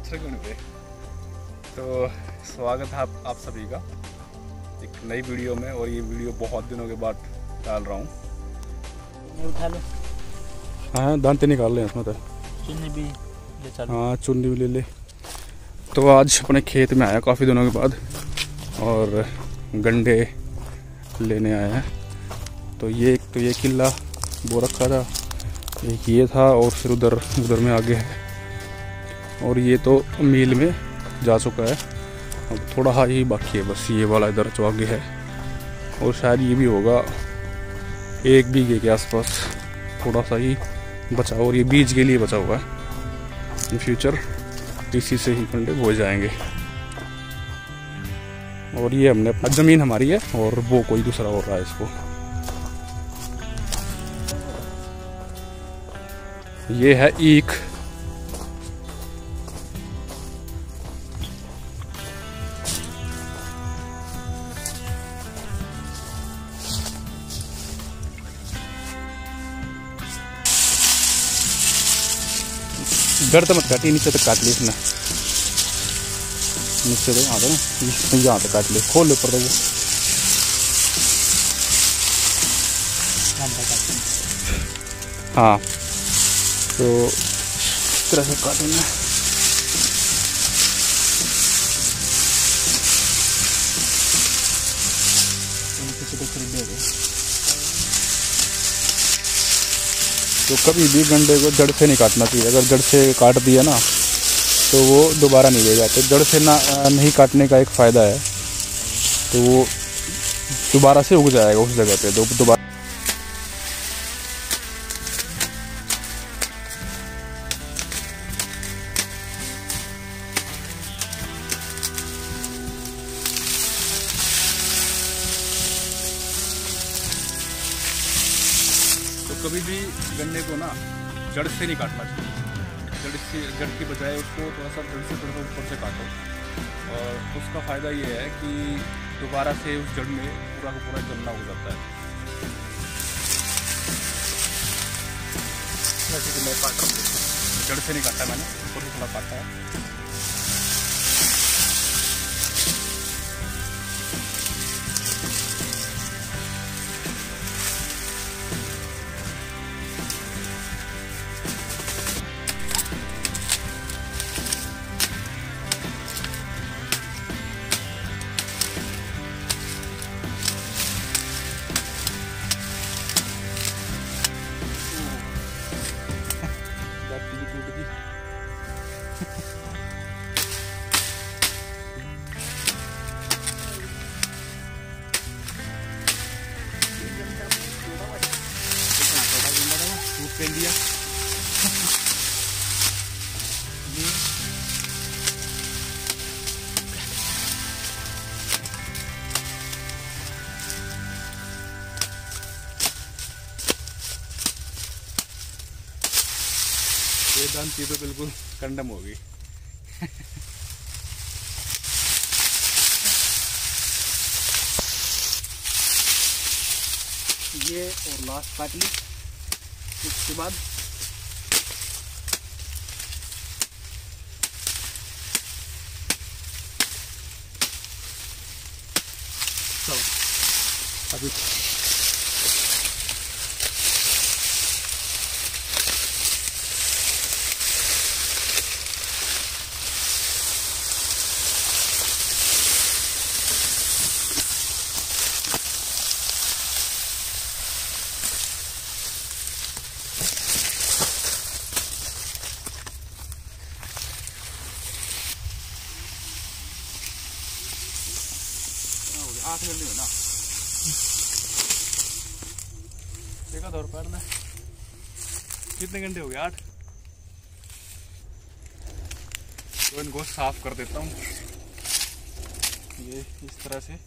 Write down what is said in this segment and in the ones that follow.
मच्छर क्यों नहीं पे। तो स्वागत है आप सभी का एक नई वीडियो में, और ये वीडियो बहुत दिनों के बाद डाल रहा हूँ। उठा लो। हाँ, दांते निकाल लें इसमें तो। चुन्नी भी ले चलो। हाँ, चुन्नी भी ले ले। तो आज अपने खेत में आया काफ़ी दिनों के बाद और गंडे लेने आए हैं। तो ये किला वो रखा था, एक ये था, और फिर उधर में आगे है, और ये तो मील में जा चुका है। अब थोड़ा हा ही बाकी है बस, ये वाला इधर जो आगे है, और शायद ये भी होगा 1 बीघे के आसपास, थोड़ा सा ही बचा, और ये बीज के लिए बचा हुआ है। इन फ्यूचर इसी से ही कंडे हो जाएंगे। और ये हमने अपना ज़मीन हमारी है, और वो कोई दूसरा हो रहा है इसको। ये है ईख। जड़ तो मत काटी, नीचे तक काट ली इसने, नीचे तो यहाँ ना, यहाँ तक काट ले, खोल ऊपर तो वो। हाँ, तो इस तरह से काटेंगे। तो कभी भी गंडे को जड़ से नहीं काटना चाहिए। अगर जड़ से काट दिया ना तो वो दोबारा नहीं ले जाते। जड़ से नहीं काटने का एक फ़ायदा है, तो वो दोबारा से उग जाएगा उस जगह पे दोबारा। तो कभी भी गन्ने को ना जड़ से नहीं काटना चाहिए। जड़ की बजाय उसको थोड़ा सा जड़ से थोड़ा सा ऊपर से काटो, और उसका फ़ायदा ये है कि दोबारा से उस जड़ में पूरा का पूरा गन्ना हो जाता है। जैसे कि मैं काट रहा हूँ, जड़ से नहीं काटा मैंने, ऊपर से थोड़ा काटा है। इंडिया ये दांती तो बिल्कुल कंडम होगी। ये और लास्ट काट ली, उसके बाद चलो अभी आठ मिनट नहीं होना, देखा दौर पर ना कितने घंटे हो गए, 8। तो इनको साफ कर देता हूँ ये इस तरह से।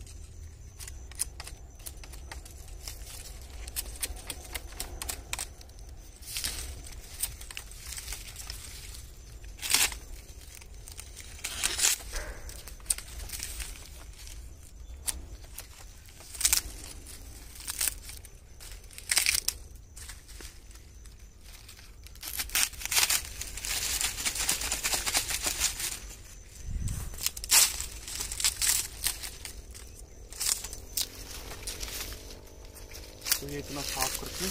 तो ये इतना साफ करके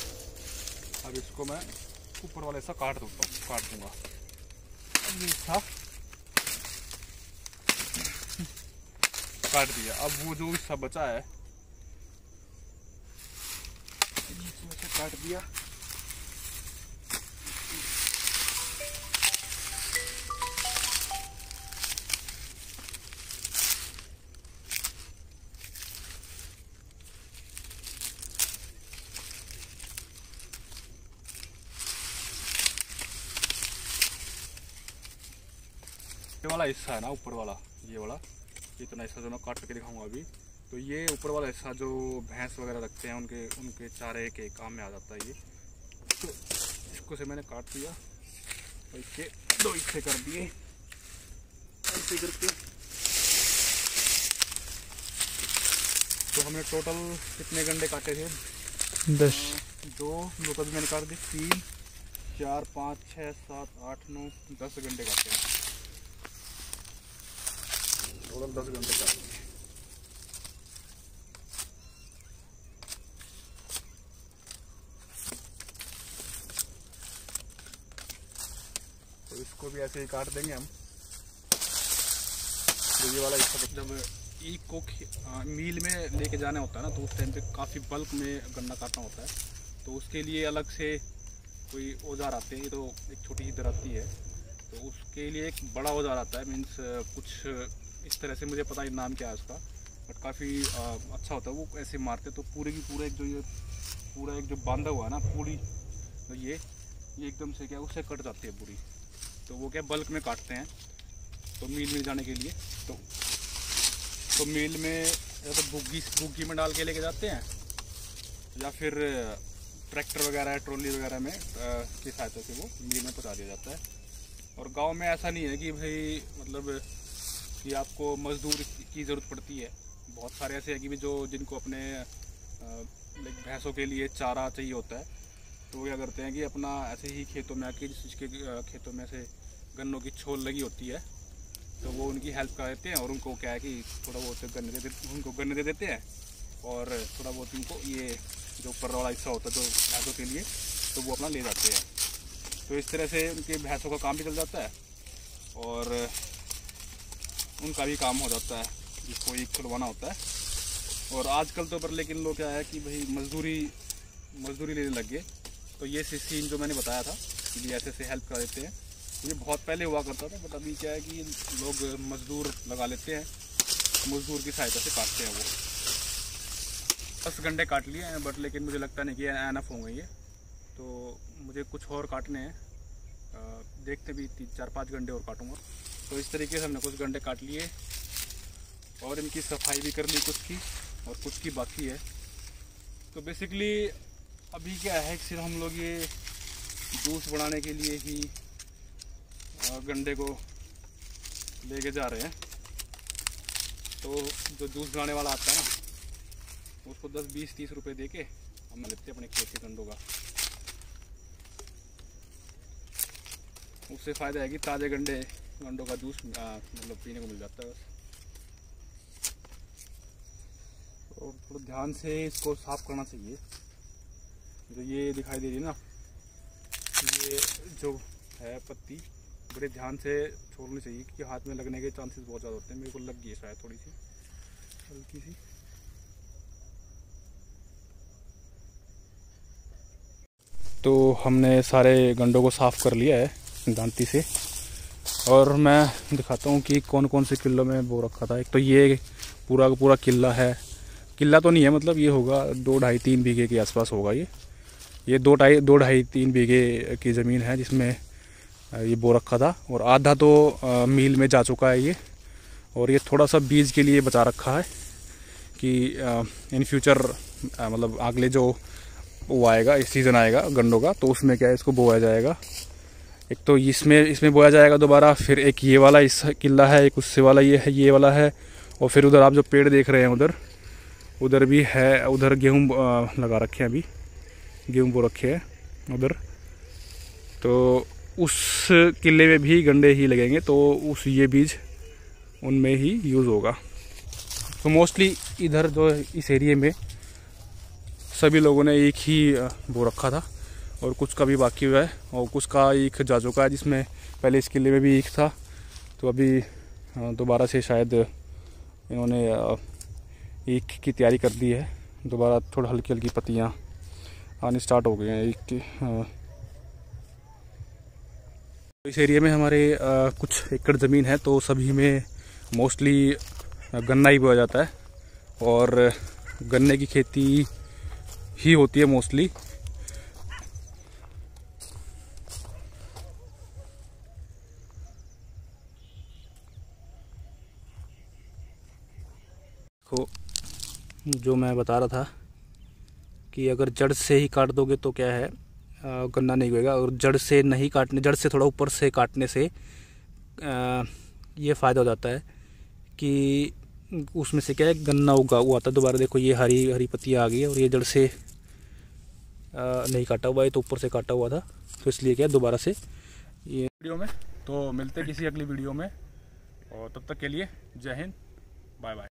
अब इसको मैं ऊपर वाला ऐसा काट दूंगा। अब ये था काट दिया। अब वो जो हिस्सा बचा है इसमें से काट दिया। ये वाला हिस्सा है ना ऊपर वाला, ये वाला इतना हिस्सा जो मैं काट के दिखाऊंगा अभी, तो ये ऊपर वाला हिस्सा जो भैंस वगैरह रखते हैं उनके चारे के काम में आ जाता है ये। तो इसको से मैंने काट दिया और इसके दो हिस्से कर दिए ऐसे करके। तो हमने टोटल कितने गंडे काटे थे? 10। 2 तो भी मैंने काट दी, 3 4 5 6 7 8 9 10 गंडे काटे हैं। टोटल 10 घंटे का। तो इसको भी ऐसे ही काट देंगे हम। तो ये वाला हिस्सा जब ईख को मील में लेके जाना होता है ना, तो उस टाइम पे काफ़ी बल्क में गन्ना काटना होता है। तो उसके लिए अलग से कोई औजार आते हैं। ये तो एक छोटी सी दराती है, तो उसके लिए एक बड़ा औजार आता है। मीन्स कुछ इस तरह से, मुझे पता नहीं नाम क्या है उसका, बट काफ़ी अच्छा होता है। वो ऐसे मारते तो पूरे की पूरा एक जो बांधा हुआ है ना पूरी, तो ये एकदम से क्या उससे कट जाती है पूरी। तो वो क्या बल्क में काटते हैं तो मील में जाने के लिए। तो मील में या तो बुग्गी में डाल के लेके जाते हैं, या फिर ट्रैक्टर वगैरह ट्रॉली वगैरह में की सहायता से वो मील में पहुँचा दिया जाता है। और गाँव में ऐसा नहीं है कि भाई मतलब कि आपको मजदूर की ज़रूरत पड़ती है। बहुत सारे ऐसे हैं कि भी जिनको अपने भैंसों के लिए चारा चाहिए होता है, तो वो क्या करते हैं कि अपना ऐसे ही खेतों में आके जिसके खेतों में से गन्नों की छोल लगी होती है, तो वो उनकी हेल्प कर देते हैं। और उनको क्या है कि थोड़ा बहुत गन्ने दे देते हैं, और थोड़ा बहुत उनको ये जो ऊपर वाला हिस्सा होता है जो भैंसों के लिए, तो वो अपना ले जाते हैं। तो इस तरह से उनके भैंसों का काम भी चल जाता है और उनका भी काम हो जाता है जिसको ईख खुलवाना होता है। और आजकल तो पर लेकिन लोग क्या है कि भाई मजदूरी लेने लग गए। तो ये सीन जो मैंने बताया था कि ऐसे से हेल्प कर देते हैं, ये बहुत पहले हुआ करता था, बट अभी क्या है कि लोग मजदूर लगा लेते हैं, मजदूर की सहायता से काटते हैं। वो 10 घंटे काट लिए हैं, बट लेकिन मुझे लगता नहीं कि एनफ होंगे ये, तो मुझे कुछ और काटने हैं। देखते भी 3-4-5 घंटे और काटूँगा। तो इस तरीके से हमने कुछ घंटे काट लिए और इनकी सफाई भी कर ली कुछ की, और कुछ की बाकी है। तो बेसिकली अभी क्या है कि सिर्फ हम लोग ये जूस बनाने के लिए ही गंडे को लेके जा रहे हैं। तो जो जूस बनाने वाला आता है ना, उसको 10-20-30 रुपए दे के हम लेते हैं अपने खेत के गंडों का। उससे फ़ायदा है कि ताज़े गंडों का जूस मतलब पीने को मिल जाता है। और थोड़ा ध्यान से इसको साफ़ करना चाहिए। जो ये दिखाई दे रही है ना, ये जो है पत्ती, बड़े ध्यान से छोड़नी चाहिए क्योंकि हाथ में लगने के चांसेस बहुत ज़्यादा होते हैं। मेरे को लग गई है शायद थोड़ी सी हल्की सी। तो हमने सारे गंडों को साफ़ कर लिया है दांती से, और मैं दिखाता हूँ कि कौन कौन से किलो में बो रखा था। एक तो ये पूरा का पूरा किला है, किला तो नहीं है, मतलब ये होगा 2-2.5-3 बीघे के आसपास होगा। ये 2-2.5-3 बीघे की ज़मीन है जिसमें ये बो रखा था, और आधा तो मील में जा चुका है ये। और ये थोड़ा सा बीज के लिए बचा रखा है कि इन फ्यूचर मतलब अगले जो वो आएगा, इस सीज़न आएगा गन्नों का, तो उसमें क्या है इसको बोया जाएगा। एक तो इसमें बोया जाएगा दोबारा, फिर एक ये वाला इस किला है, एक उससे वाला ये है, ये वाला है, और फिर उधर आप जो पेड़ देख रहे हैं उधर भी है। उधर गेहूँ लगा रखे हैं, अभी गेहूँ बो रखे हैं उधर। तो उस किले में भी गंडे ही लगेंगे, तो ये बीज उनमें ही यूज़ होगा। तो मोस्टली इधर जो इस एरिए में सभी लोगों ने एक ही बो रखा था और कुछ का भी बाकी हुआ है और कुछ का ईख जा चुका है, जिसमें पहले इस किले में भी ईख था। तो अभी दोबारा से शायद इन्होंने ईख की तैयारी कर दी है। दोबारा थोड़ा हल्की हल्की पत्तियाँ आनी स्टार्ट हो गई हैं ईख की। इस एरिया में हमारे कुछ एकड़ ज़मीन है, तो सभी में मोस्टली गन्ना ही बोया जाता है और गन्ने की खेती ही होती है मोस्टली। को जो मैं बता रहा था कि अगर जड़ से ही काट दोगे तो क्या है, गन्ना नहीं होगा। और जड़ से नहीं काटने, जड़ से थोड़ा ऊपर से काटने से ये फ़ायदा हो जाता है कि उसमें से क्या है, गन्ना उगा हुआ आता है। दोबारा देखो ये हरी हरी पत्तियाँ आ गई है और ये जड़ से नहीं काटा हुआ है, तो ऊपर से काटा हुआ था, तो इसलिए क्या दोबारा से ये वीडियो में। तो मिलते हैं किसी अगली वीडियो में, और तब तक के लिए जय हिंद, बाय बाय।